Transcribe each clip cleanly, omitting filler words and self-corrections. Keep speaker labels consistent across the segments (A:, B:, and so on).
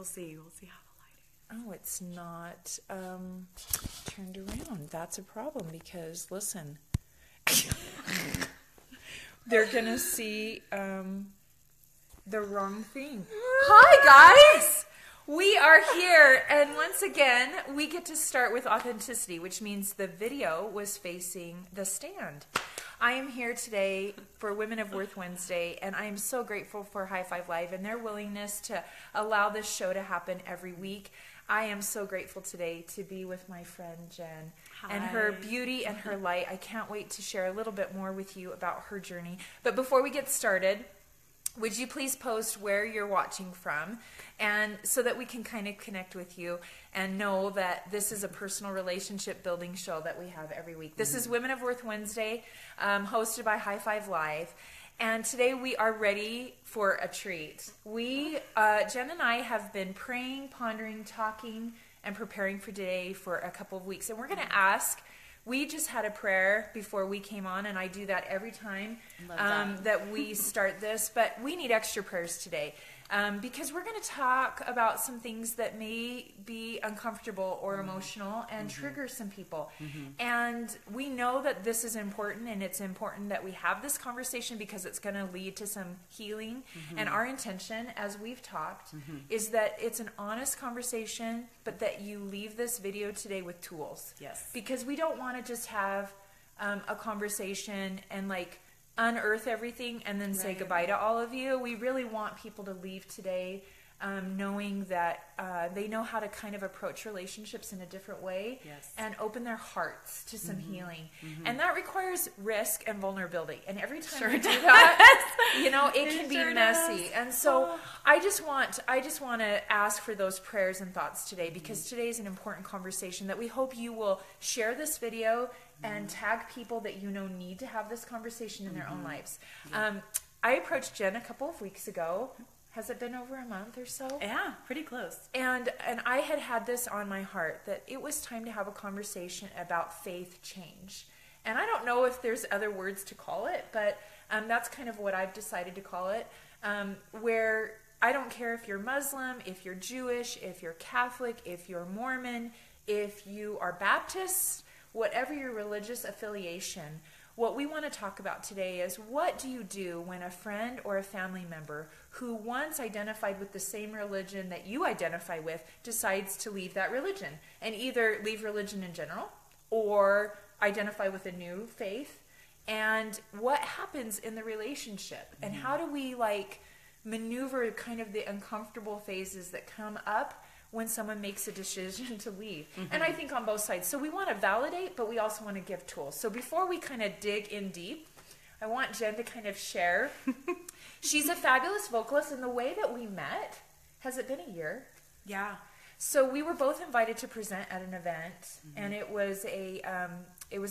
A: see. We'll see how the lighting.
B: Oh, it's not turned around. That's a problem because, listen, they're going to see the wrong thing. Hi, guys! We are here, and once again, we get to start with authenticity, which means the video was facing the stand. I am here today for Women of Worth Wednesday, and I am so grateful for High Five Live and their willingness to allow this show to happen every week. I am so grateful today to be with my friend Jen. Hi. And her beauty and her light. I can't wait to share a little bit more with you about her journey. But before we get started, would you please post where you're watching from, and so that we can kind of connect with you and know that this is a personal relationship building show that we have every week. This is Women of Worth Wednesday, hosted by High Five Live. And today we are ready for a treat. Jen and I have been praying, pondering, talking, and preparing for today for a couple of weeks. And we're going to ask, we just had a prayer before we came on, and I do that every time that we start this. But we need extra prayers today because we're going to talk about some things that may be uncomfortable or emotional and trigger some people. And we know that this is important, and it's important that we have this conversation because it's going to lead to some healing. And our intention, as we've talked, is that it's an honest conversation, but that you leave this video today with tools.
A: Yes.
B: Because we don't want to just have a conversation and unearth everything and then say goodbye to all of you. We really want people to leave today knowing that they know how to kind of approach relationships in a different way and open their hearts to some healing. And that requires risk and vulnerability. And every time we do that, it can be messy. And so I just want to ask for those prayers and thoughts today, because today is an important conversation that we hope you will share this video and tag people that you know need to have this conversation in their own lives. I approached Jen a couple of weeks ago. Has it been over a month or so?
A: Yeah, pretty close.
B: And I had this on my heart that it was time to have a conversation about faith change. And I don't know if there's other words to call it, but that's kind of what I've decided to call it, where I don't care if you're Muslim, if you're Jewish, if you're Catholic, if you're Mormon, if you are Baptist, whatever your religious affiliation. What we want to talk about today is, what do you do when a friend or a family member who once identified with the same religion that you identify with decides to leave that religion, and either leave religion in general or identify with a new faith? And what happens in the relationship? And how do we maneuver kind of the uncomfortable phases that come up when someone makes a decision to leave? And I think on both sides. So we want to validate, but we also want to give tools. So before we kind of dig in deep, I want Jen to kind of share. She's a fabulous vocalist, and the way that we met, has it been a year?
A: Yeah.
B: So we were both invited to present at an event, and it was a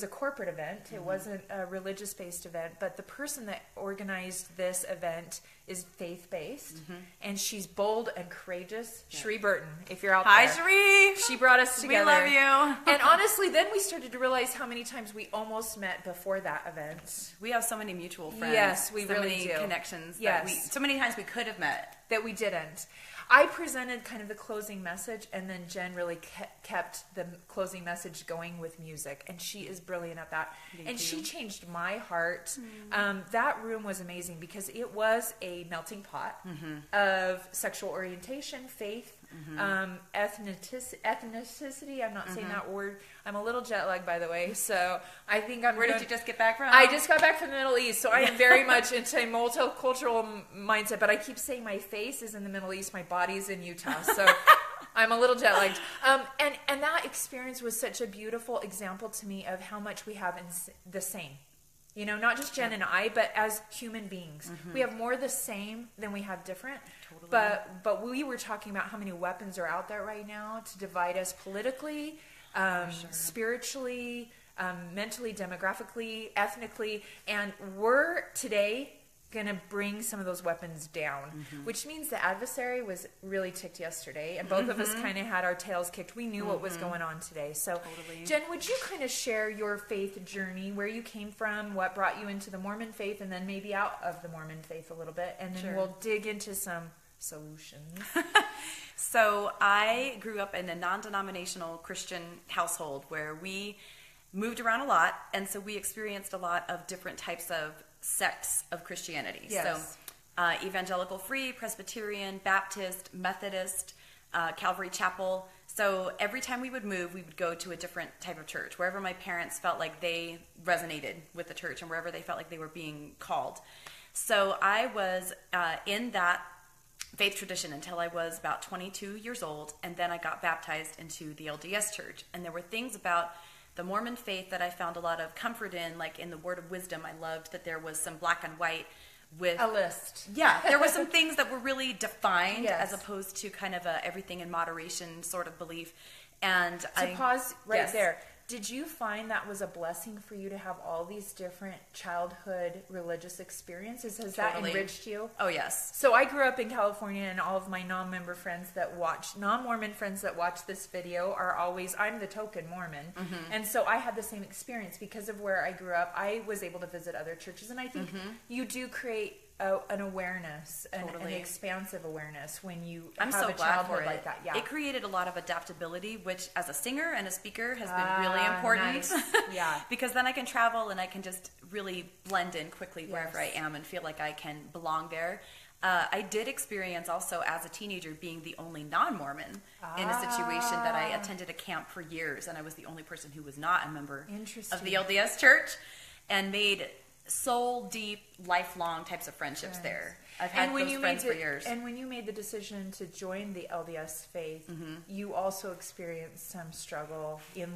B: corporate event. It wasn't a religious-based event, but the person that organized this event is faith-based, and she's bold and courageous. Yeah. Sheree Burton, if you're out there.
A: Hi, Sheree!
B: She brought us together.
A: We love you!
B: And honestly, then we started to realize how many times we almost met before that event.
A: We have so many mutual friends.
B: Yes, we really
A: do. So many connections.
B: Yes.
A: So many times we could have met.
B: That we didn't. I presented kind of the closing message, and then Jen really kept the closing message going with music, and she is brilliant at that. And she changed my heart. That room was amazing because it was a melting pot of sexual orientation, faith, ethnicity. I'm not saying that word. I'm a little jet lagged, by the way, so I think
A: Where did you just get back from?
B: I just got back from the Middle East, so I am very much into a multicultural mindset, but I keep saying my face is in the Middle East, my body's in Utah, so I'm a little jet lagged. And that experience was such a beautiful example to me of how much we have in the same. Not just Jen and I, but as human beings. We have more the same than we have different. Totally. But we were talking about how many weapons are out there right now to divide us politically, spiritually, mentally, demographically, ethnically. And we're today going to bring some of those weapons down, which means the adversary was really ticked yesterday, and both of us kind of had our tails kicked. We knew what was going on today. So, Jen, would you kind of share your faith journey, where you came from, what brought you into the Mormon faith, and then maybe out of the Mormon faith a little bit, and then we'll dig into some solutions.
A: So I grew up in a non-denominational Christian household where we moved around a lot, and so we experienced a lot of different types of sects of Christianity.
B: Yes.
A: So Evangelical Free, Presbyterian, Baptist, Methodist, Calvary Chapel. So every time we would move, we would go to a different type of church, wherever my parents felt like they resonated with the church and wherever they felt like they were being called. So I was in that faith tradition until I was about 22 years old, and then I got baptized into the LDS church. And there were things about the Mormon faith that I found a lot of comfort in, like in the word of wisdom. I loved that there was some black and white with
B: a list.
A: Yeah, there were some things that were really defined,
B: yes,
A: as opposed to kind of a everything in moderation sort of belief. And
B: to pause right
A: yes.
B: there, did you find that was a blessing for you to have all these different childhood religious experiences? Has that enriched you?
A: Oh, yes.
B: So I grew up in California, and all of my non-Mormon friends that watch this video are always, I'm the token Mormon. Mm-hmm. And so I had the same experience because of where I grew up. I was able to visit other churches, and I think you do create an awareness, an expansive awareness when you have a childhood like that. Yeah.
A: It created a lot of adaptability, which as a singer and a speaker has been really important.
B: Nice. Yeah.
A: Because then I can travel and I can just really blend in quickly wherever I am and feel like I can belong there. I did experience also as a teenager being the only non-Mormon in a situation that I attended a camp for years, and I was the only person who was not a member of the LDS church, and made soul deep, lifelong types of friendships there. I've had those friends for years.
B: And when you made the decision to join the LDS faith, you also experienced some struggle you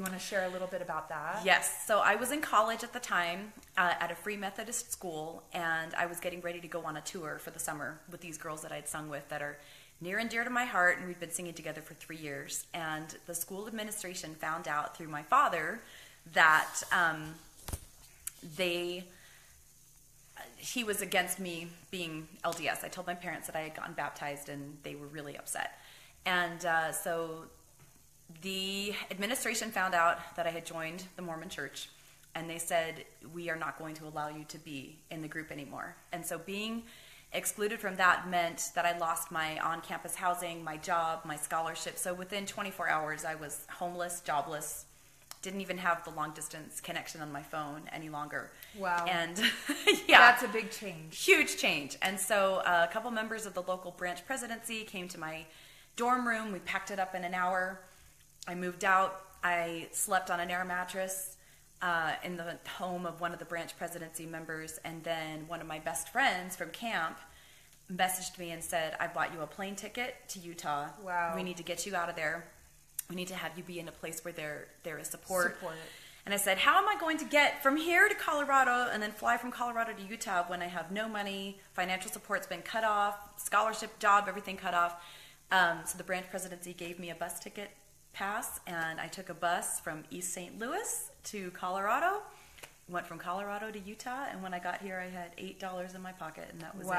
B: want to share a little bit about that?
A: Yes. So I was in college at the time at a Free Methodist school, and I was getting ready to go on a tour for the summer with these girls that I'd sung with that are near and dear to my heart, and we'd been singing together for 3 years. And the school administration found out through my father that he was against me being LDS. I told my parents that I had gotten baptized, and they were really upset. And so the administration found out that I had joined the Mormon church, and they said, we are not going to allow you to be in the group anymore. And so being excluded from that meant that I lost my on-campus housing, my job, my scholarship. So within 24 hours, I was homeless, jobless, didn't even have the long-distance connection on my phone any longer.
B: Wow.
A: And
B: that's a big change.
A: Huge change. And so a couple members of the local branch presidency came to my dorm room. We packed it up in an hour. I moved out. I slept on an air mattress in the home of one of the branch presidency members. And then one of my best friends from camp messaged me and said, I bought you a plane ticket to Utah.
B: Wow.
A: We need to get you out of there. We need to have you be in a place where there is support. And I said, how am I going to get from here to Colorado and then fly from Colorado to Utah when I have no money, financial support's been cut off, scholarship, job, everything cut off. So the branch presidency gave me a bus ticket pass, and I took a bus from East St. Louis to Colorado, went from Colorado to Utah, and when I got here I had $8 in my pocket, and that was it.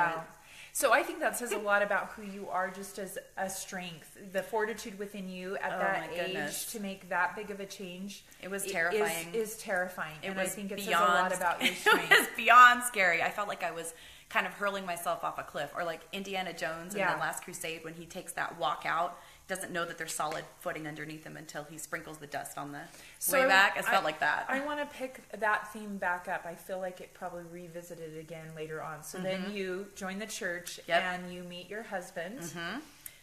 B: So I think that says a lot about who you are just as a strength, the fortitude within you at that age to make that big of a change.
A: It was terrifying.
B: Is terrifying.
A: And
B: I think it says a lot about your strength.
A: It was beyond scary. I felt like I was kind of hurling myself off a cliff, or like Indiana Jones in The Last Crusade when he takes that walk out. Doesn't know that there's solid footing underneath him until he sprinkles the dust on the way back. It felt like that.
B: I want to pick that theme back up. I feel like it probably revisited again later on. So then you join the church and you meet your husband.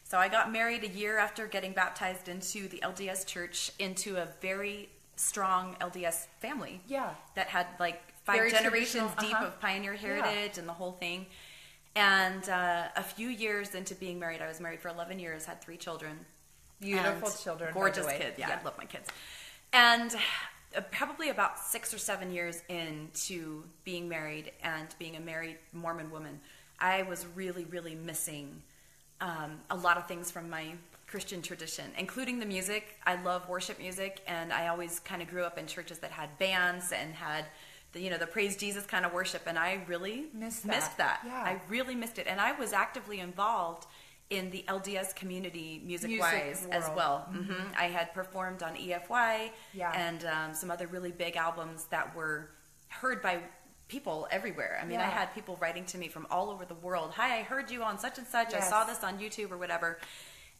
A: So I got married a year after getting baptized into the LDS church, into a very strong LDS family.
B: Yeah.
A: That had like 5 generations deep of pioneer heritage and the whole thing. And a few years into being married, I was married for 11 years, had 3 children.
B: Beautiful children.
A: Gorgeous kids. Yeah, I love my kids. And probably about 6 or 7 years into being married and being a married Mormon woman, I was really, really missing a lot of things from my Christian tradition, including the music. I love worship music, and I always kind of grew up in churches that had bands and had the praise Jesus kind of worship, and I really missed that. Yeah. I really missed it, and I was actively involved in the LDS community music-wise as well. I had performed on EFY and some other really big albums that were heard by people everywhere. I mean,
B: Yeah.
A: I had people writing to me from all over the world. Hi, I heard you on such and such.
B: Yes.
A: I saw this on YouTube or whatever.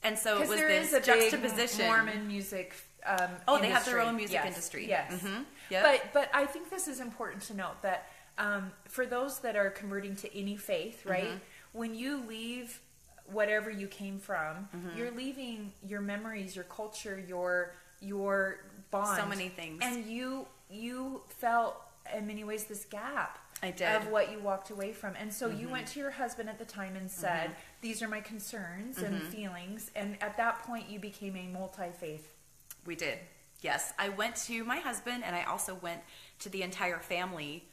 A: And so it was
B: there
A: this
B: is a
A: juxtaposition.
B: big Mormon music
A: they have their own music industry.
B: Yes.
A: Mm-hmm. Yep.
B: But I think this is important to note that for those that are converting to any faith, right?
A: Mm-hmm.
B: When you leave whatever you came from, you're leaving your memories, your culture, your bond.
A: So many things.
B: And you felt in many ways this gap.
A: I did.
B: Of what you walked away from. And so you went to your husband at the time and said, these are my concerns and feelings. And at that point, you became a multi-faith.
A: We did. Yes. I went to my husband, and I also went to the entire family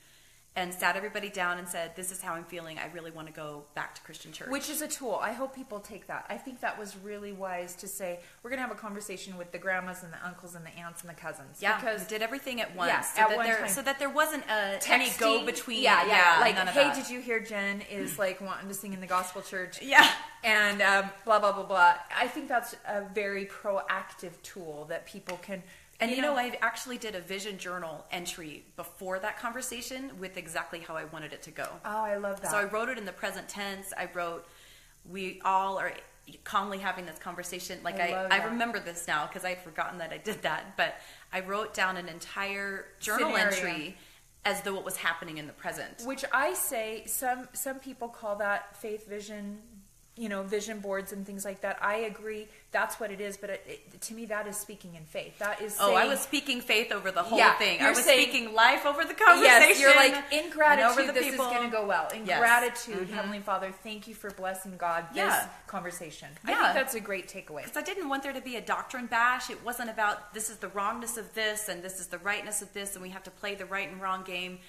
A: and sat everybody down and said, this is how I'm feeling. I really want to go back to Christian church.
B: Which is a tool. I hope people take that. I think that was really wise to say, we're going to have a conversation with the grandmas and the uncles and the aunts and the cousins.
A: Yeah,
B: because
A: we did everything at once.
B: Yeah,
A: so
B: at
A: that
B: one
A: there,
B: time.
A: So that there wasn't any
B: Texting.
A: go-between.
B: Yeah. Like,
A: none of
B: hey,
A: that.
B: did you hear Jen is like wanting to sing in the gospel church?
A: Yeah.
B: And blah, blah, blah, blah. I think that's a very proactive tool that people can...
A: And I actually did a vision journal entry before that conversation with exactly how I wanted it to go.
B: Oh, I love that.
A: So I wrote it in the present tense. I wrote, we all are calmly having this conversation. Like I remember this now because I had forgotten that I did that. But I wrote down an entire journal entry as though it was happening in the present.
B: Which I say, some people call that faith vision, vision boards and things like that. I agree. That's what it is. But to me, that is speaking in faith. That is saying...
A: Oh, I was speaking faith over the whole thing. I was
B: saying,
A: speaking life over the conversation.
B: Yes, you're like, in gratitude, this
A: people.
B: is going to go well. In gratitude, Heavenly Father, thank you for blessing God this conversation. I think that's a great takeaway.
A: Because I didn't want there to be a doctrine bash. It wasn't about this is the wrongness of this and this is the rightness of this and we have to play the right and wrong game.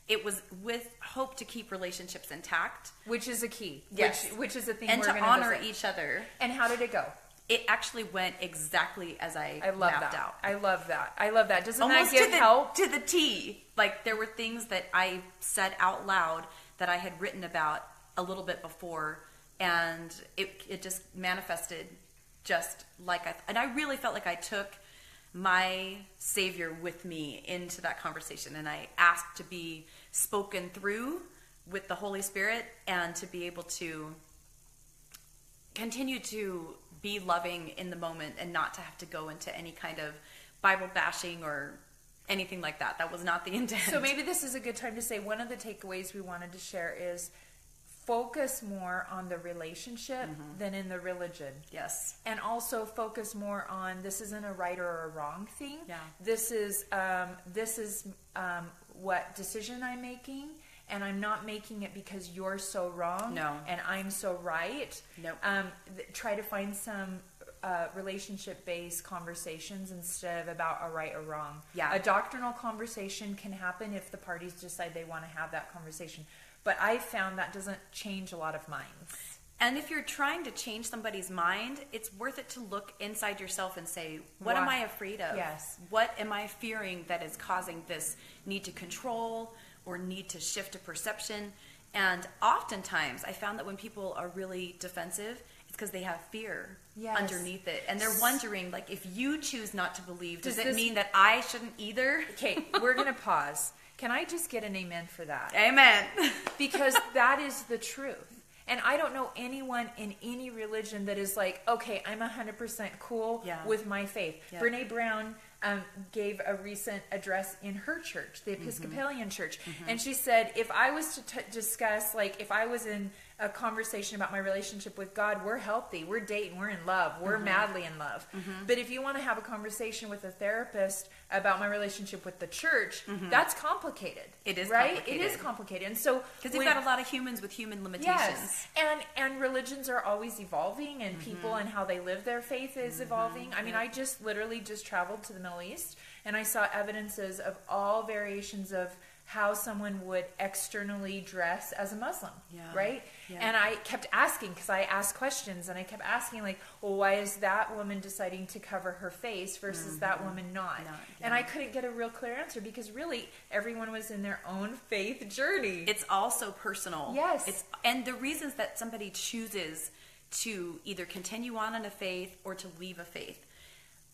A: It was with hope to keep relationships intact.
B: Which is a key.
A: Yes.
B: Which is a thing
A: and
B: we're
A: to
B: going to
A: honor
B: visit.
A: each other.
B: And how did it go?
A: It actually went exactly as I mapped out.
B: I love that. Doesn't
A: Almost
B: that give help?
A: To the T. Like, there were things that I said out loud that I had written about a little bit before, and it just manifested just like and I really felt like I took my Savior with me into that conversation, and I asked to be spoken through with the Holy Spirit and to be able to continue to be loving in the moment and not to have to go into any kind of Bible bashing or anything like that. That was not the intent.
B: So maybe this is a good time to say one of the takeaways we wanted to share is focus more on the relationship than in the religion.
A: Yes.
B: And also focus more on this isn't a right or a wrong thing.
A: Yeah.
B: This is what decision I'm making, and I'm not making it because you're so wrong.
A: No.
B: And I'm so right.
A: Nope.
B: Try to find some relationship-based conversations instead of about a right or wrong.
A: Yeah.
B: A doctrinal conversation can happen if the parties decide they want to have that conversation. But I found that doesn't change a lot of minds.
A: And if you're trying to change somebody's mind, it's worth it to look inside yourself and say, what am I afraid of?
B: Yes.
A: What am I fearing that is causing this need to control or need to shift a perception? And oftentimes, I found that when people are really defensive, it's because they have fear underneath it. And they're wondering, like, if you choose not to believe, does it mean that I shouldn't either?
B: Okay, we're going to pause. Can I just get an amen for that?
A: Amen.
B: Because that is the truth. And I don't know anyone in any religion that is like, okay, I'm 100% cool with my faith. Yeah. Brene Brown gave a recent address in her church, the Episcopalian church. And she said, if I was to discuss, like, if I was in a conversation about my relationship with God, we're healthy, we're dating, we're in love, we're madly in love. But if you want to have a conversation with a therapist about my relationship with the church, that's complicated.
A: It is
B: right?
A: complicated.
B: It is complicated. And so
A: because you've got a lot of humans with human limitations.
B: Yes. And religions are always evolving, and people and how they live their faith is evolving. I mean, I just literally traveled to the Middle East, and I saw evidences of all variations of how someone would externally dress as a Muslim, right? Yeah. And I kept asking, because I asked questions, and I kept asking, like, well, why is that woman deciding to cover her face versus that woman not? And I couldn't get a real clear answer, because really, everyone was in their own faith journey.
A: It's also personal.
B: Yes.
A: And the reasons that somebody chooses to either continue on in a faith or to leave a faith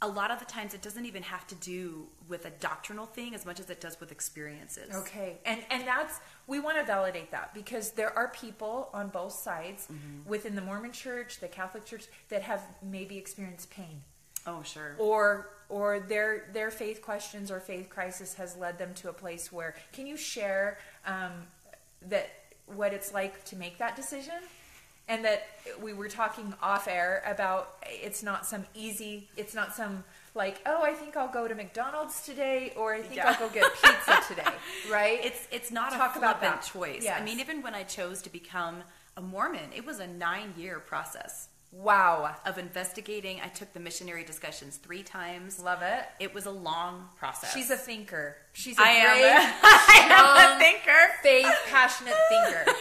A: a lot of the times it doesn't even have to do with a doctrinal thing as much as it does with experiences.
B: Okay. And that's, we want to validate that, because there are people on both sides within the Mormon church, the Catholic church, that have maybe experienced pain.
A: Oh, sure.
B: Or their faith questions or faith crisis has led them to a place where, can you share that what it's like to make that decision? And that we were talking off air about it's not some like, oh, I think I'll go to McDonald's today, or I think I'll go get pizza today, right?
A: It's not a flippant choice. Yes. I mean, even when I chose to become a Mormon, it was a 9-year process.
B: Wow.
A: Of investigating. I took the missionary discussions 3 times.
B: Love it.
A: It was a long process.
B: She's a thinker. She's
A: I am a thinker.
B: Faith, passionate thinker.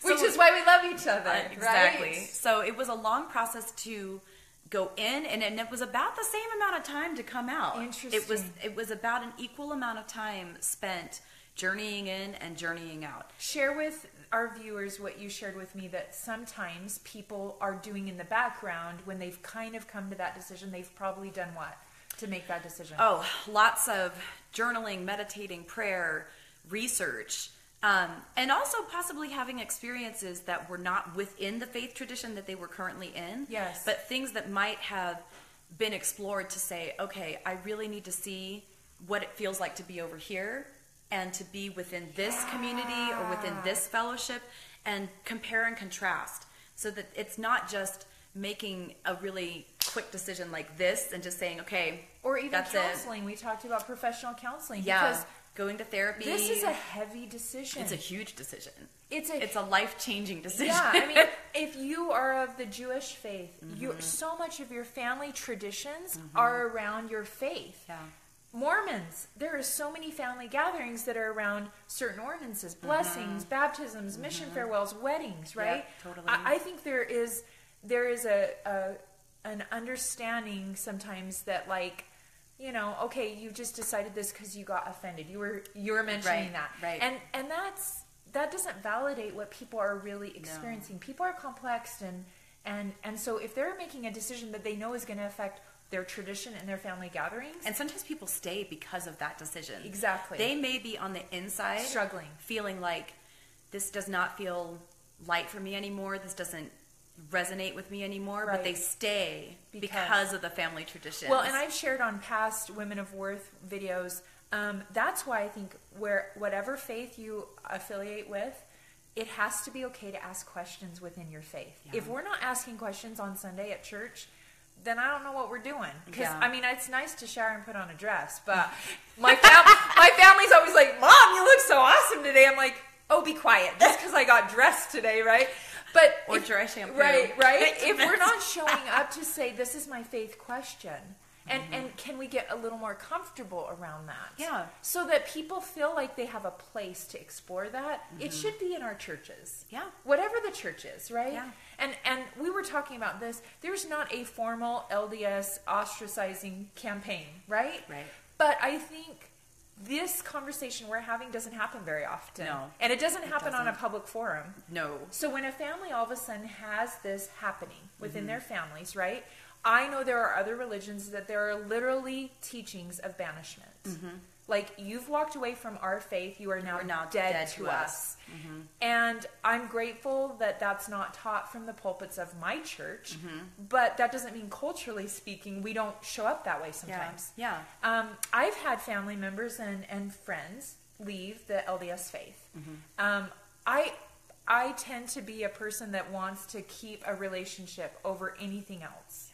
B: Which is why we love each other,
A: exactly.
B: Right?
A: So it was a long process to go in, and it was about the same amount of time to come out.
B: Interesting.
A: It was about an equal amount of time spent journeying in and journeying out.
B: Share with our viewers what you shared with me, that sometimes people are doing in the background when they've kind of come to that decision. They've probably done what to make that decision?
A: Oh, lots of journaling, meditating, prayer, research. And also possibly having experiences that were not within the faith tradition that they were currently in.
B: Yes.
A: But things that might have been explored to say, okay, I really need to see what it feels like to be over here and to be within this community or within this fellowship, and compare and contrast, so that it's not just making a really quick decision like this and just saying, okay,
B: or even
A: that's
B: counseling. We talked about professional counseling. Because
A: going to therapy.
B: This is a heavy decision.
A: It's a huge decision.
B: It's a
A: life-changing decision.
B: Yeah, I mean, if you are of the Jewish faith, so much of your family traditions are around your faith.
A: Yeah.
B: Mormons, there are so many family gatherings that are around certain ordinances, blessings, baptisms, mission farewells, weddings, right?
A: Yeah, totally.
B: I think there is an understanding sometimes that, like, you know, okay, you just decided this because you got offended. You were mentioning that,
A: right?
B: And that doesn't validate what people are really experiencing. No. People are complex, and so if they're making a decision that they know is going to affect their tradition and their family gatherings,
A: and sometimes people stay because of that decision.
B: Exactly.
A: They may be on the inside
B: struggling, feeling
A: like this does not feel light for me anymore. This doesn't resonate with me anymore, but they stay because of the family traditions.
B: Well, and I've shared on past Women of Worth videos, that's why I think whatever faith you affiliate with, it has to be okay to ask questions within your faith. Yeah. If we're not asking questions on Sunday at church, then I don't know what we're doing. Because, I mean, it's nice to shower and put on a dress, but my family's always like, Mom, you look so awesome today. I'm like, oh, be quiet. Just because I got dressed today, right?
A: Or dry shampoo.
B: Right. If we're not showing up to say, this is my faith question, and can we get a little more comfortable around that?
A: Yeah.
B: So that people feel like they have a place to explore that. It should be in our churches.
A: Yeah.
B: Whatever the church is, right?
A: Yeah.
B: And we were talking about this. There's not a formal LDS ostracizing campaign, right?
A: Right.
B: But I think this conversation we're having doesn't happen very often.
A: No.
B: And it doesn't happen on a public forum.
A: No.
B: So when a family all of a sudden has this happening within their families, right? I know there are other religions that there are literally teachings of banishment. Like, you've walked away from our faith, you are now dead to us. And I'm grateful that that's not taught from the pulpits of my church, but that doesn't mean, culturally speaking, we don't show up that way sometimes.
A: Yeah.
B: I've had family members and friends leave the LDS faith. I tend to be a person that wants to keep a relationship over anything else.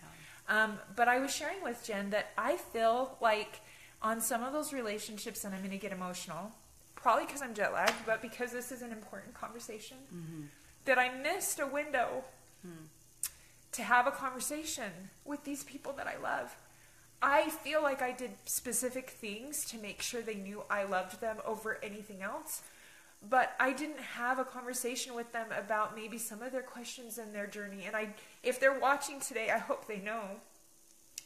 B: But I was sharing with Jen that I feel like on some of those relationships, and I'm going to get emotional, probably because I'm jet lagged, but because this is an important conversation, that I missed a window to have a conversation with these people that I love. I feel like I did specific things to make sure they knew I loved them over anything else, but I didn't have a conversation with them about maybe some of their questions in their journey. And if they're watching today, I hope they know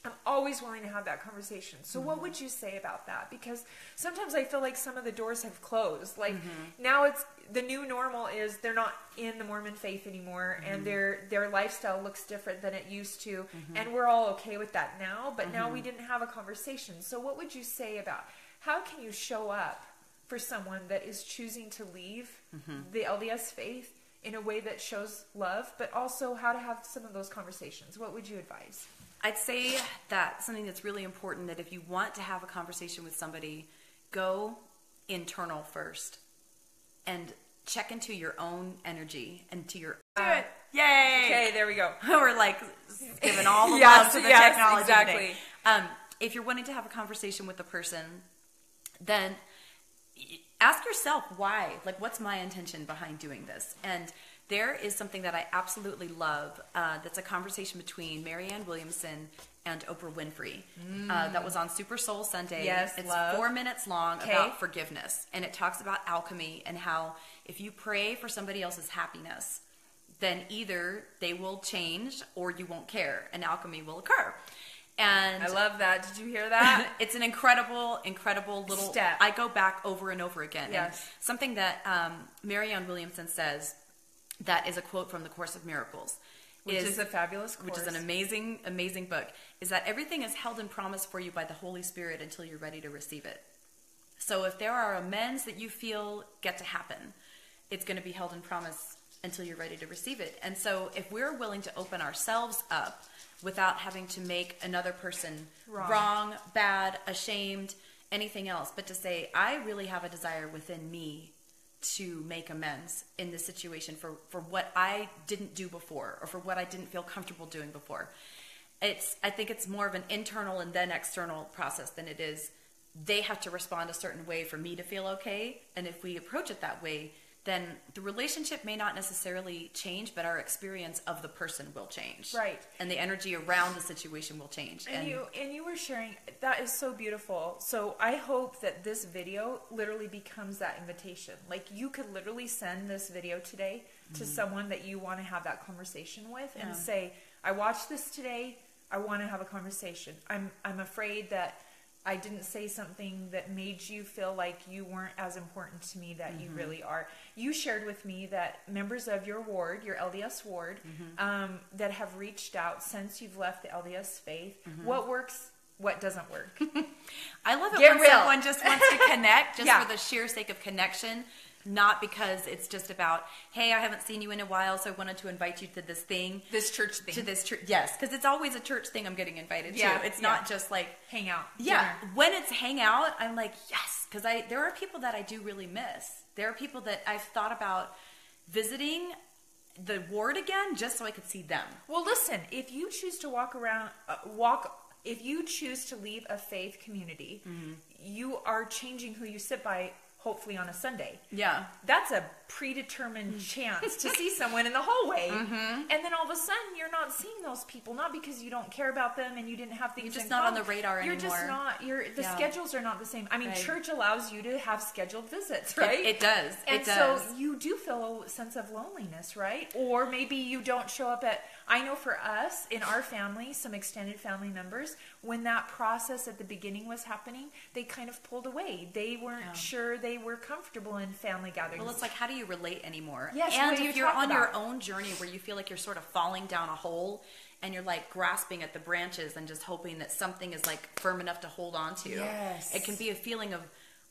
B: I'm always willing to have that conversation. So what would you say about that? Because sometimes I feel like some of the doors have closed. Like now it's the new normal is they're not in the Mormon faith anymore, and their lifestyle looks different than it used to, and we're all okay with that now. But now we didn't have a conversation. So what would you say about how can you show up for someone that is choosing to leave the LDS faith in a way that shows love, but also how to have some of those conversations? What would you advise?
A: I'd say that something that's really important, that if you want to have a conversation with somebody, go internal first and check into your own energy and to your
B: Do it.
A: Yay!
B: Okay, there we go.
A: We're like giving all the love to the technology
B: exactly.
A: today. If you're wanting to have a conversation with a person, then ask yourself why. Like, what's my intention behind doing this? And there is something that I absolutely love that's a conversation between Marianne Williamson and Oprah Winfrey that was on Super Soul Sunday.
B: Yes,
A: it's
B: love.
A: 4 minutes long about forgiveness. And it talks about alchemy and how if you pray for somebody else's happiness, then either they will change or you won't care and alchemy will occur. And
B: I love that. Did you hear that?
A: It's an incredible little
B: step.
A: I go back over and over again.
B: Yes.
A: And something that Marianne Williamson says that is a quote from the Course of Miracles.
B: Which is a fabulous course.
A: Which is an amazing, amazing book. Is that everything is held in promise for you by the Holy Spirit until you're ready to receive it. So if there are amends that you feel get to happen, it's going to be held in promise until you're ready to receive it. And so if we're willing to open ourselves up without having to make another person wrong, bad, ashamed, anything else, but to say, I really have a desire within me to make amends in this situation for what I didn't do before or for what I didn't feel comfortable doing before. I think it's more of an internal and then external process than it is they have to respond a certain way for me to feel okay. And if we approach it that way, then the relationship may not necessarily change, but our experience of the person will change.
B: Right.
A: And the energy around the situation will change.
B: And you were sharing, that is so beautiful. So I hope that this video literally becomes that invitation. Like you could literally send this video today to someone that you want to have that conversation with and say, I watched this today. I want to have a conversation. I'm afraid that I didn't say something that made you feel like you weren't as important to me that you really are. You shared with me that members of your ward, your LDS ward, that have reached out since you've left the LDS faith. What works, what doesn't work?
A: I love it
B: Get
A: when
B: real.
A: someone just wants to connect just for the sheer sake of connection. Not because it's just about, hey, I haven't seen you in a while, so I wanted to invite you to this thing.
B: This church thing.
A: To this church, yes, because it's always a church thing I'm getting invited to. It's not just like...
B: hang out.
A: Yeah,
B: Dinner.
A: when it's hang out, I'm like, yes, because there are people that I do really miss. There are people that I've thought about visiting the ward again just so I could see them.
B: Well, listen, if you choose to if you choose to leave a faith community, you are changing who you sit by, hopefully on a Sunday.
A: Yeah.
B: That's a predetermined chance to see someone in the hallway. And then all of a sudden, you're not seeing those people, not because you don't care about them and you didn't have things
A: You're just
B: in
A: not
B: common.
A: on the radar
B: You're
A: anymore.
B: just not. The schedules are not the same. I mean,
A: Right.
B: church allows you to have scheduled visits, right?
A: It does.
B: And
A: it does.
B: so you do feel a sense of loneliness, right? Or maybe you don't show up at... I know for us, in our family, some extended family members, when that process at the beginning was happening, they kind of pulled away. They weren't sure they were comfortable in family gatherings.
A: Well, it's like, how do you relate anymore?
B: Yes,
A: and
B: what do you
A: if you're
B: talk
A: on
B: about?
A: your own journey where you feel like you're sort of falling down a hole and you're like grasping at the branches and just hoping that something is like firm enough to hold on to.
B: Yes.
A: It can be a feeling of,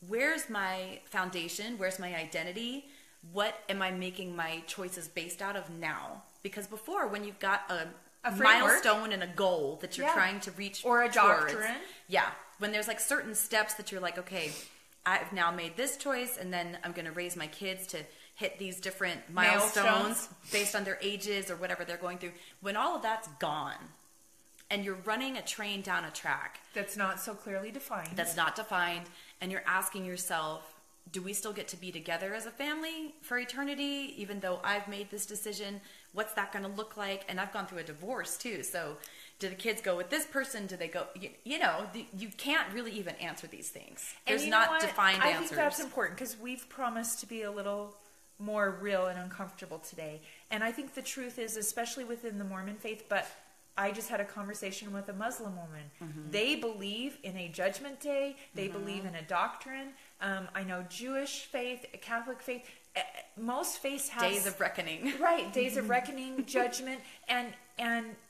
A: where's my foundation? Where's my identity? What am I making my choices based out of now? Because before, when you've got a
B: framework.
A: milestone and a goal that you're trying to reach
B: or a
A: towards,
B: doctrine.
A: Yeah. When there's like certain steps that you're like, okay, I've now made this choice and then I'm going to raise my kids to hit these different milestones based on their ages or whatever they're going through. When all of that's gone and you're running a train down a track
B: That's not so clearly defined.
A: that's not defined, and you're asking yourself, do we still get to be together as a family for eternity, even though I've made this decision? What's that going to look like? And I've gone through a divorce too. So do the kids go with this person? Do they go, you can't really even answer these things. There's not defined answers.
B: I think that's important because we've promised to be a little more real and uncomfortable today. And I think the truth is, especially within the Mormon faith, but I just had a conversation with a Muslim woman. They believe in a judgment day. They believe in a doctrine. I know Jewish faith, Catholic faith. Most faiths have
A: days of reckoning.
B: Right, days of reckoning, judgment, and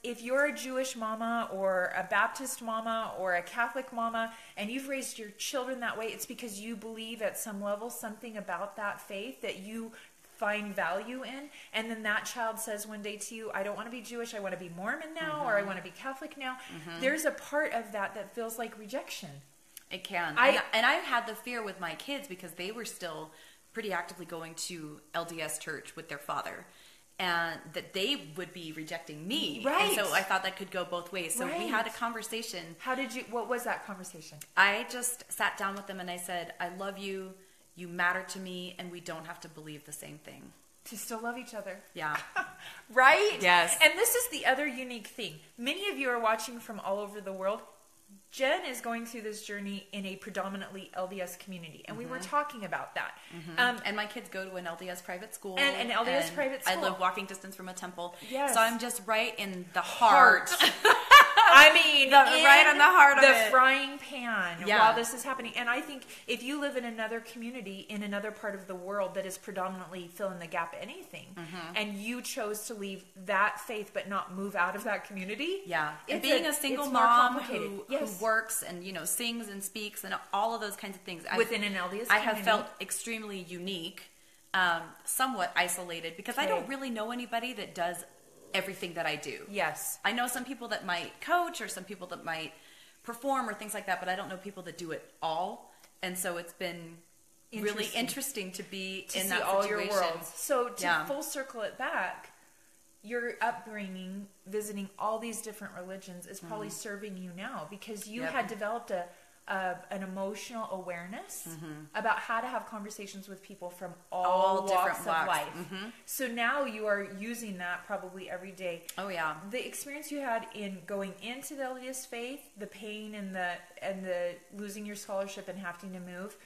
B: if you're a Jewish mama or a Baptist mama or a Catholic mama and you've raised your children that way, it's because you believe at some level something about that faith that you find value in, and then that child says one day to you, I don't want to be Jewish, I want to be Mormon now, or I want to be Catholic now. There's a part of that feels like rejection.
A: It can. And I had the fear with my kids because they were still pretty actively going to LDS church with their father, and that they would be rejecting me.
B: Right.
A: And so I thought that could go both ways. So we had a conversation.
B: What was that conversation?
A: I just sat down with them and I said, I love you, you matter to me, and we don't have to believe the same thing.
B: To still love each other.
A: Yeah.
B: Right?
A: Yes.
B: And this is the other unique thing. Many of you are watching from all over the world. Jen is going through this journey in a predominantly LDS community, and we were talking about that.
A: And my kids go to an LDS private school.
B: And an LDS private school.
A: I live walking distance from a temple.
B: Yes.
A: So I'm just right in the heart.
B: I mean,
A: right on the heart of
B: the
A: it.
B: frying pan
A: Yeah.
B: while this is happening. And I think if you live in another community in another part of the world that is predominantly fill in the gap anything, and you chose to leave that faith but not move out of that community,
A: Yeah. And
B: it's
A: being a single
B: it's more
A: mom
B: complicated.
A: who works and, sings and speaks and all of those kinds of things.
B: Within an LDS community.
A: I have felt extremely unique, somewhat isolated, because I don't really know anybody that does everything that I do.
B: Yes.
A: I know some people that might coach or some people that might perform or things like that, but I don't know people that do it all. And so it's been really interesting to be
B: to
A: in
B: see
A: that
B: all
A: situation.
B: your worlds. So to full circle it back, your upbringing, visiting all these different religions is probably serving you now because you had developed an emotional awareness about how to have conversations with people from all walks of life. So now you are using that probably every day.
A: Oh yeah.
B: The experience you had in going into the LDS faith, the pain and the losing your scholarship and having to move,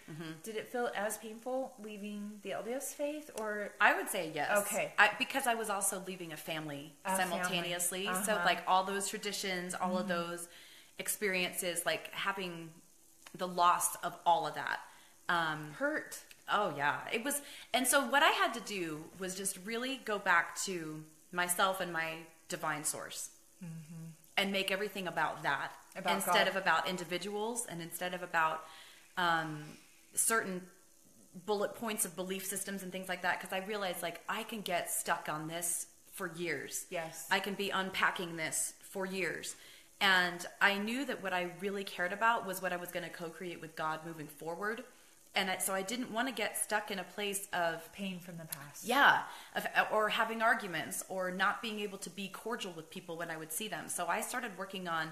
B: did it feel as painful leaving the LDS faith, or?
A: I would say yes.
B: Okay.
A: Because I was also leaving a family simultaneously. So like all those traditions, all of those experiences, like having the loss of all of that.
B: Hurt.
A: Oh yeah. It was, and so what I had to do was just really go back to myself and my divine source and make everything about that instead of about individuals and instead of about certain bullet points of belief systems and things like that. Because I realized like I can get stuck on this for years.
B: Yes.
A: I can be unpacking this for years. And I knew that what I really cared about was what I was going to co-create with God moving forward. And so I didn't want to get stuck in a place of
B: pain from the past.
A: Yeah. Or having arguments or not being able to be cordial with people when I would see them. So I started working on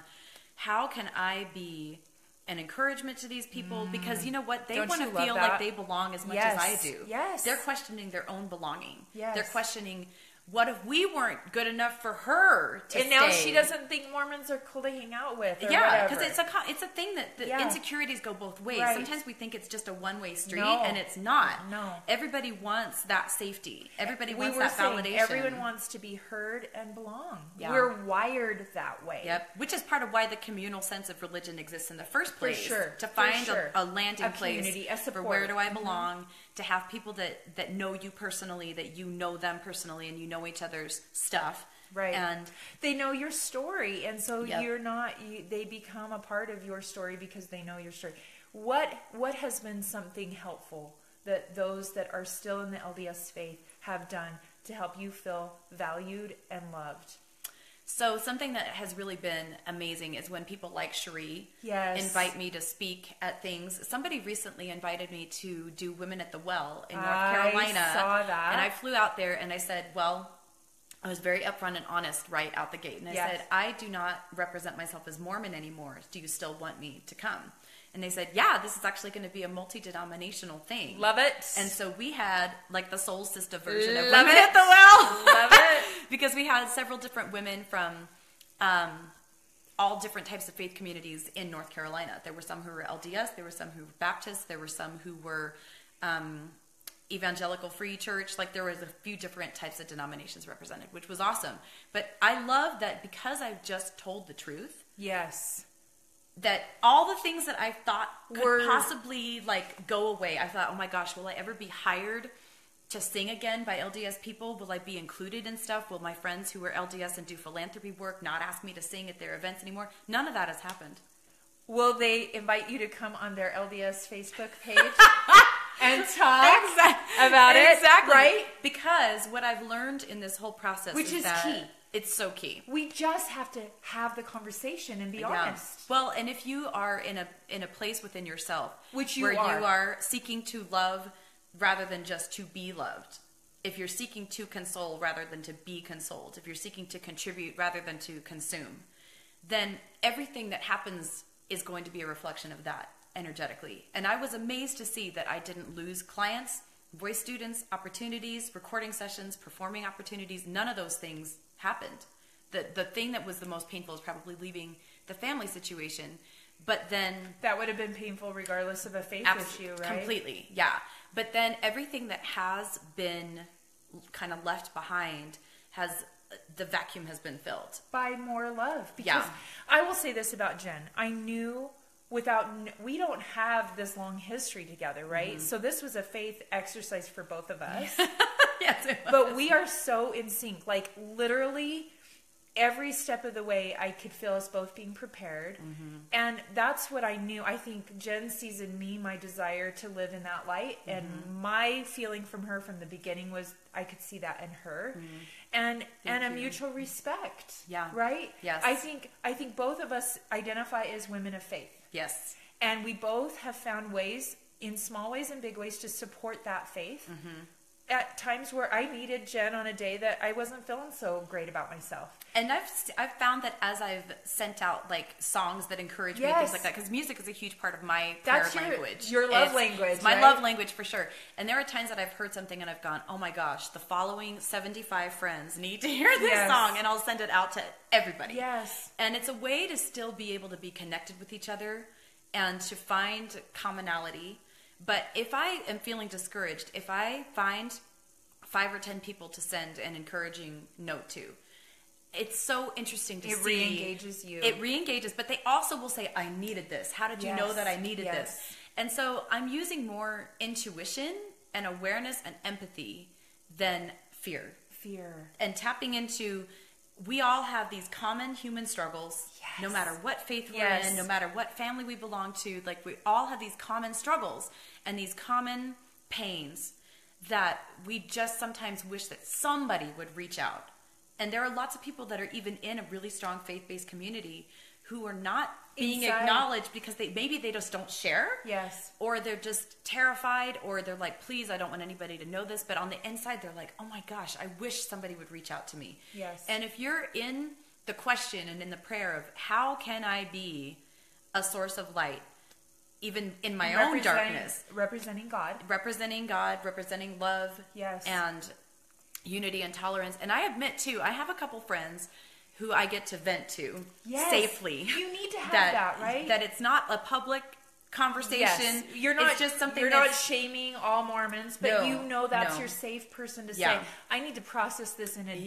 A: how can I be an encouragement to these people? Because you know what? They want to feel like they belong as much as I do.
B: Yes.
A: They're questioning their own belonging.
B: Yes.
A: They're questioning, what if we weren't good enough for her to
B: stay? And now she doesn't think Mormons are cool to hang out with. Or
A: yeah, because it's a thing that the insecurities go both ways.
B: Right.
A: Sometimes we think it's just a one-way street, and it's not.
B: No.
A: Everybody wants that safety. Everybody wants that validation.
B: Everyone wants to be heard and belong.
A: Yeah.
B: We're wired that way.
A: Yep. Which is part of why the communal sense of religion exists in the first place.
B: For sure.
A: To find a landing place
B: community, a support.
A: For where do I belong, to have people that know you personally, that you know them personally, and you know each other's stuff.
B: Right.
A: And
B: they know your story, and so they become a part of your story because they know your story. What has been something helpful that those that are still in the LDS faith have done to help you feel valued and loved?
A: So something that has really been amazing is when people like Cherie invite me to speak at things. Somebody recently invited me to do Women at the Well in North Carolina.
B: I saw that.
A: And I flew out there and I said, well, I was very upfront and honest right out the gate. And I said, I do not represent myself as Mormon anymore. Do you still want me to come? And they said, yeah, this is actually going to be a multi-denominational thing.
B: Love it.
A: And so we had like the Soul Sister version of Women at the Well.
B: Love it.
A: Because we had several different women from all different types of faith communities in North Carolina. There were some who were LDS. There were some who were Baptist. There were some who were evangelical free church. Like there was a few different types of denominations represented, which was awesome. But I love that because I've just told the truth.
B: Yes.
A: That all the things that I thought could possibly like go away. I thought, oh my gosh, will I ever be hired to sing again by LDS people? Will I be included in stuff? Will my friends who are LDS and do philanthropy work not ask me to sing at their events anymore? None of that has happened.
B: Will they invite you to come on their LDS Facebook page and talk about it?
A: Exactly.
B: Right?
A: Because what I've learned in this whole process
B: Which is
A: that
B: key.
A: It's so key.
B: We just have to have the conversation and be honest.
A: Well, and if you are in a place within yourself,
B: which you
A: where
B: are.
A: you are seeking to love rather than just to be loved, if you're seeking to console rather than to be consoled, if you're seeking to contribute rather than to consume, then everything that happens is going to be a reflection of that energetically. And I was amazed to see that I didn't lose clients, voice students, opportunities, recording sessions, performing opportunities. None of those things happened. The thing that was the most painful is probably leaving the family situation. But then
B: that would have been painful regardless of a faith issue, right?
A: Completely, yeah. But then everything that has been kind of left behind the vacuum has been filled
B: by more love. Because I will say this about Jen. I knew we don't have this long history together, right? Mm-hmm. So this was a faith exercise for both of us.
A: Yes, it was.
B: But we are so in sync. Like literally every step of the way I could feel us both being prepared. Mm-hmm. And that's what I knew. I think Jen sees in me my desire to live in that light. Mm-hmm. And my feeling from her from the beginning was I could see that in her. Mm-hmm. And a mutual respect.
A: Yeah.
B: Right?
A: Yes.
B: I think both of us identify as women of faith.
A: Yes.
B: And we both have found ways, in small ways and big ways, to support that faith. Mm-hmm. At times where I needed Jen on a day that I wasn't feeling so great about myself.
A: And I've found that as I've sent out like songs that encourage me, things like that, because music is a huge part of my prayer language.
B: Your love language.
A: It's my love language for sure. And there are times that I've heard something and I've gone, oh my gosh, the following 75 friends need to hear this song, and I'll send it out to everybody.
B: Yes.
A: And it's a way to still be able to be connected with each other and to find commonality. But if I am feeling discouraged, if I find 5 or 10 people to send an encouraging note to, it's so interesting to see.
B: It re-engages you.
A: It re-engages, but they also will say, I needed this. How did you know that I needed this? And so I'm using more intuition and awareness and empathy than fear. And tapping into, we all have these common human struggles, no matter what faith we're in, no matter what family we belong to. Like, we all have these common struggles and these common pains that we just sometimes wish that somebody would reach out. And there are lots of people that are even in a really strong faith-based community who are not being acknowledged because maybe they just don't share.
B: Yes.
A: Or they're just terrified, or they're like, please, I don't want anybody to know this. But on the inside, they're like, oh my gosh, I wish somebody would reach out to me.
B: Yes.
A: And if you're in the question and in the prayer of how can I be a source of light, even in my own darkness.
B: Representing God,
A: representing love.
B: Yes.
A: And unity and tolerance. And I admit, too, I have a couple friends who I get to vent to safely.
B: You need to have that, right?
A: That it's not a public conversation.
B: Yes. You're not,
A: it's just something
B: you're not shaming all Mormons, but you know that's your safe person to say, I need to process this in an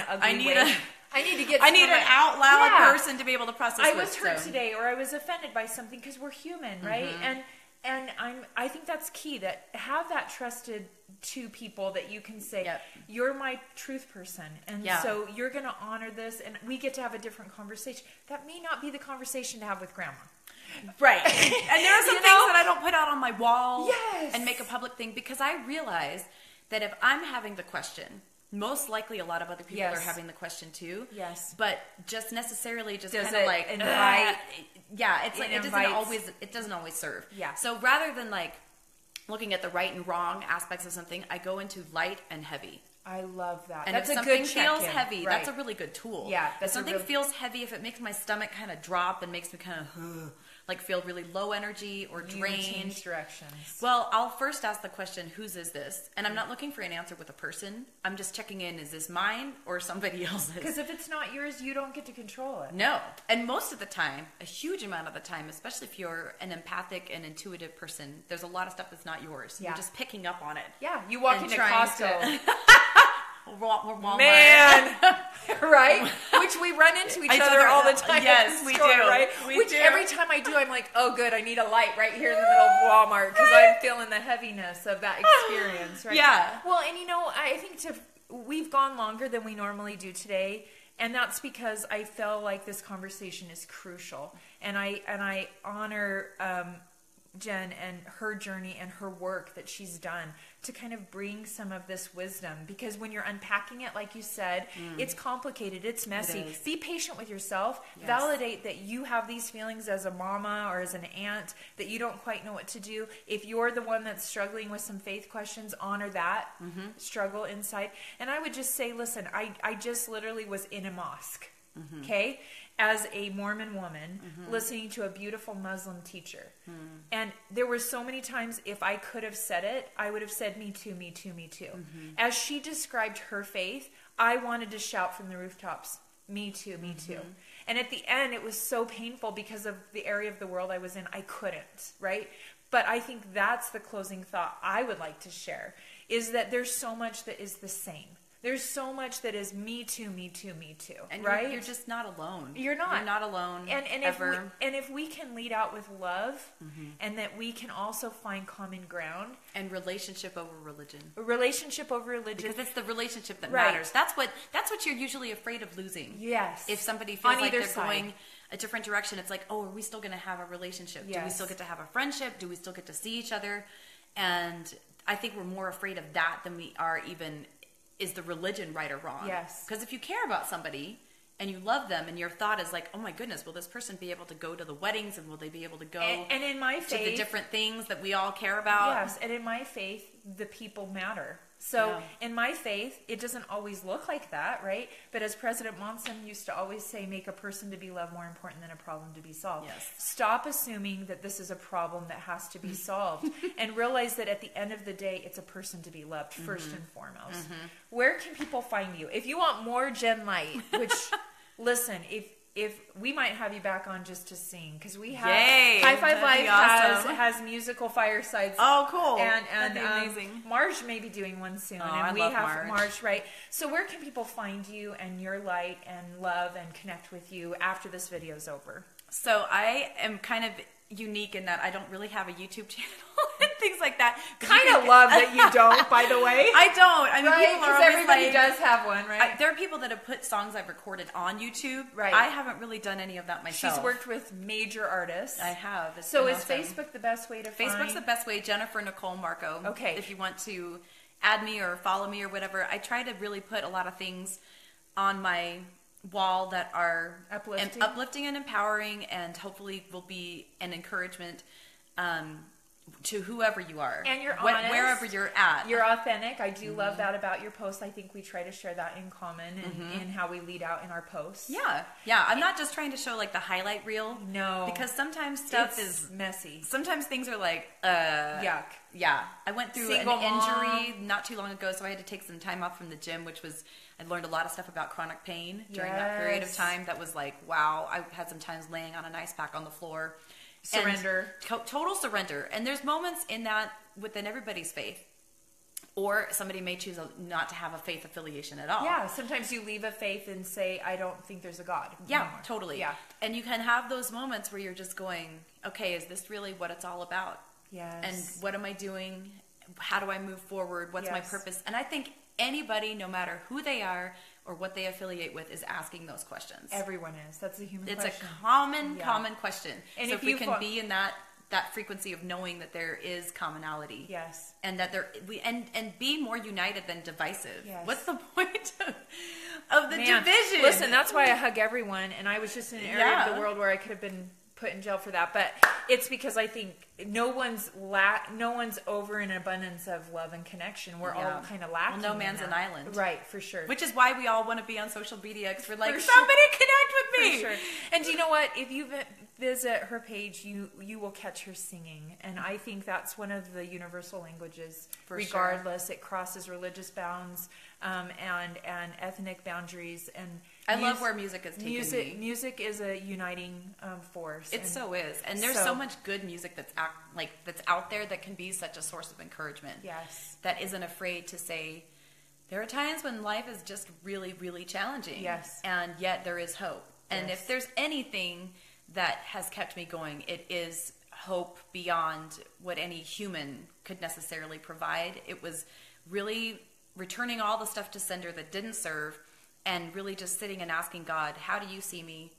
B: ugly way. I need an out loud person to be able to process
A: this.
B: I was hurt today, or I was offended by something, because we're human, right? Mm-hmm. And I think that's key, that have that trusted to people that you can say, you're my truth person, and so you're going to honor this, and we get to have a different conversation. That may not be the conversation to have with grandma.
A: Right. And there are some things that I don't put out on my wall and make a public thing, because I realize that if I'm having the question, most likely a lot of other people are having the question too.
B: Yes.
A: But just necessarily just
B: kind
A: of like
B: invite.
A: It's like it doesn't always serve.
B: Yeah.
A: So rather than like looking at the right and wrong aspects of something, I go into light and heavy.
B: I love that.
A: And
B: that's
A: if
B: a
A: something
B: good
A: feels
B: check-in.
A: heavy,
B: Right.
A: that's a really good tool.
B: Yeah,
A: if something feels heavy, if it makes my stomach kind of drop and makes me kind of like feel really low energy or drained,
B: change directions.
A: Well, I'll first ask the question, whose is this? And I'm not looking for an answer with a person. I'm just checking in, is this mine or somebody else's?
B: Because if it's not yours, you don't get to control it.
A: No. And most of the time, a huge amount of the time, especially if you're an empathic and intuitive person, there's a lot of stuff that's not yours.
B: Yeah.
A: You're just picking up on it.
B: Yeah, you walk into Costco.
A: Walmart.
B: Man, right? Which we run into each other all the time.
A: Yes, we do.
B: Right?
A: Which
B: every time I do, I'm like, oh, good, I need a light right here in the middle of Walmart because I'm feeling the heaviness of that experience. Right?
A: Yeah.
B: Well, and I think we've gone longer than we normally do today, and that's because I feel like this conversation is crucial, and I honor Jen and her journey and her work that she's done to kind of bring some of this wisdom, because when you're unpacking it, like you said, it's complicated, it's messy. Be patient with yourself. Yes. Validate that you have these feelings as a mama or as an aunt, that you don't quite know what to do. If you're the one that's struggling with some faith questions, honor that struggle inside. And I would just say, listen, I just literally was in a mosque, okay? As a Mormon woman, listening to a beautiful Muslim teacher. And there were so many times, if I could have said it, I would have said, me too, me too, me too. As she described her faith, I wanted to shout from the rooftops, me too, me too. And at the end, it was so painful because of the area of the world I was in, I couldn't, right? But I think that's the closing thought I would like to share, is that there's so much that is the same. There's so much that is me too, me too, me too.
A: And
B: right?
A: You're just not alone.
B: You're not.
A: You're not alone
B: and
A: ever.
B: If we can lead out with love, and that we can also find common ground.
A: And relationship over religion.
B: Relationship over religion.
A: Because it's the relationship that matters. That's what you're usually afraid of losing.
B: Yes.
A: If somebody feels like they're
B: side.
A: going a different direction, it's like, oh, are we still going to have a relationship?
B: Yes.
A: Do we still get to have a friendship? Do we still get to see each other? And I think we're more afraid of that than we are even... is the religion right or wrong?
B: Yes.
A: Because if you care about somebody and you love them and your thought is like, oh my goodness, will this person be able to go to the weddings and will they be able to go
B: and in my faith,
A: to the different things that we all care about?
B: Yes, and in my faith, the people matter. So in my faith, it doesn't always look like that, right? But as President Monson used to always say, make a person to be loved more important than a problem to be solved.
A: Yes.
B: Stop assuming that this is a problem that has to be solved and realize that at the end of the day, it's a person to be loved first and foremost. Where can people find you? If you want more Jen Light, which, listen, if we might have you back on just to sing, because we have High Five Live has musical firesides.
A: Oh, cool!
B: And
A: amazing.
B: Marge may be doing one soon, and we have Marge, right? So where can people find you and your light and love and connect with you after this video's over?
A: So I am kind of unique in that I don't really have a YouTube channel and things like that.
B: Kind of love that you don't, by the way.
A: I don't. I mean,
B: right?
A: people are
B: Because
A: always
B: everybody
A: like,
B: does have one, right?
A: there are people that have put songs I've recorded on YouTube.
B: Right.
A: I haven't really done any of that myself.
B: She's worked with major artists.
A: I have.
B: So is Facebook the best way to find?
A: Facebook's the best way. Jennifer Nicole Marco.
B: Okay.
A: If you want to add me or follow me or whatever, I try to really put a lot of things on my wall that are uplifting and empowering, and hopefully will be an encouragement to whoever you are,
B: and you're honest,
A: wherever you're at.
B: You're authentic. I do love that about your posts. I think we try to share that in common in how we lead out in our posts.
A: Yeah. I'm not just trying to show like the highlight reel.
B: No,
A: because sometimes stuff
B: is messy.
A: Sometimes things are like
B: yuck.
A: Yeah, I went through an injury not too long ago, so I had to take some time off from the gym, which was, I learned a lot of stuff about chronic pain during that period of time. That was like, wow. I had some times laying on an ice pack on the floor.
B: Surrender.
A: Total surrender. And there's moments in that within everybody's faith. Or somebody may choose not to have a faith affiliation at all.
B: Yeah, sometimes you leave a faith and say, I don't think there's a God.
A: Yeah,
B: anymore.
A: Totally.
B: Yeah.
A: And you can have those moments where you're just going, okay, is this really what it's all about?
B: Yes.
A: And what am I doing? How do I move forward? What's my purpose? And I think anybody, no matter who they are or what they affiliate with, is asking those questions.
B: Everyone is. That's a human question.
A: It's a common question.
B: And
A: so if we can be in that frequency of knowing that there is commonality.
B: Yes.
A: And that and be more united than divisive.
B: Yes.
A: What's the point of the division?
B: Listen, that's why I hug everyone, and I was just in an area of the world where I could have been put in jail for that, but it's because I think no one's over an abundance of love and connection. We're all kind of lacking.
A: Well, no man's an island,
B: right? For sure.
A: Which is why we all want to be on social media, because we're like,
B: For
A: somebody connect with me.
B: For sure. And do you know what? If you visit her page, you will catch her singing, and I think that's one of the universal languages.
A: For
B: regardless,
A: sure.
B: It crosses religious bounds and ethnic boundaries. And
A: I love where music is taking me.
B: Music is a uniting force.
A: It so is, and there's so much good music that's out there that can be such a source of encouragement.
B: Yes,
A: that isn't afraid to say there are times when life is just really, really challenging.
B: Yes, and
A: yet there is hope. And if there's anything that has kept me going, it is hope beyond what any human could necessarily provide. It was really returning all the stuff to sender that didn't serve, and really just sitting and asking God, how do you see me?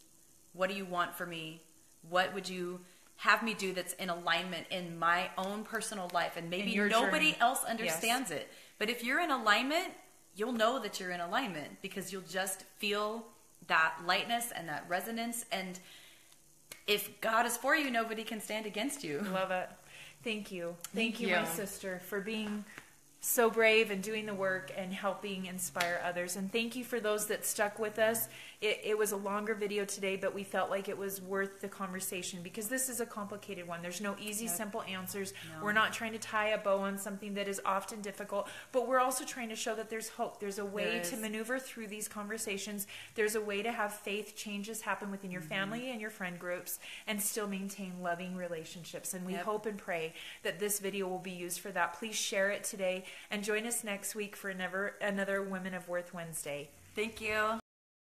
A: What do you want for me? What would you have me do that's in alignment in my own personal life? And maybe nobody else understands it. But if you're in alignment, you'll know that you're in alignment, because you'll just feel that lightness and that resonance. And if God is for you, nobody can stand against you.
B: Love it. Thank you. Thank you, my sister, for being so brave and doing the work and helping inspire others. And thank you for those that stuck with us. It was a longer video today, but we felt like it was worth the conversation, because this is a complicated one. There's no easy, simple answers. No. We're not trying to tie a bow on something that is often difficult, but we're also trying to show that there's hope. There's a way to maneuver through these conversations. There's a way to have faith changes happen within your family and your friend groups and still maintain loving relationships. And we hope and pray that this video will be used for that. Please share it today and join us next week for another Women of Worth Wednesday.
A: Thank you.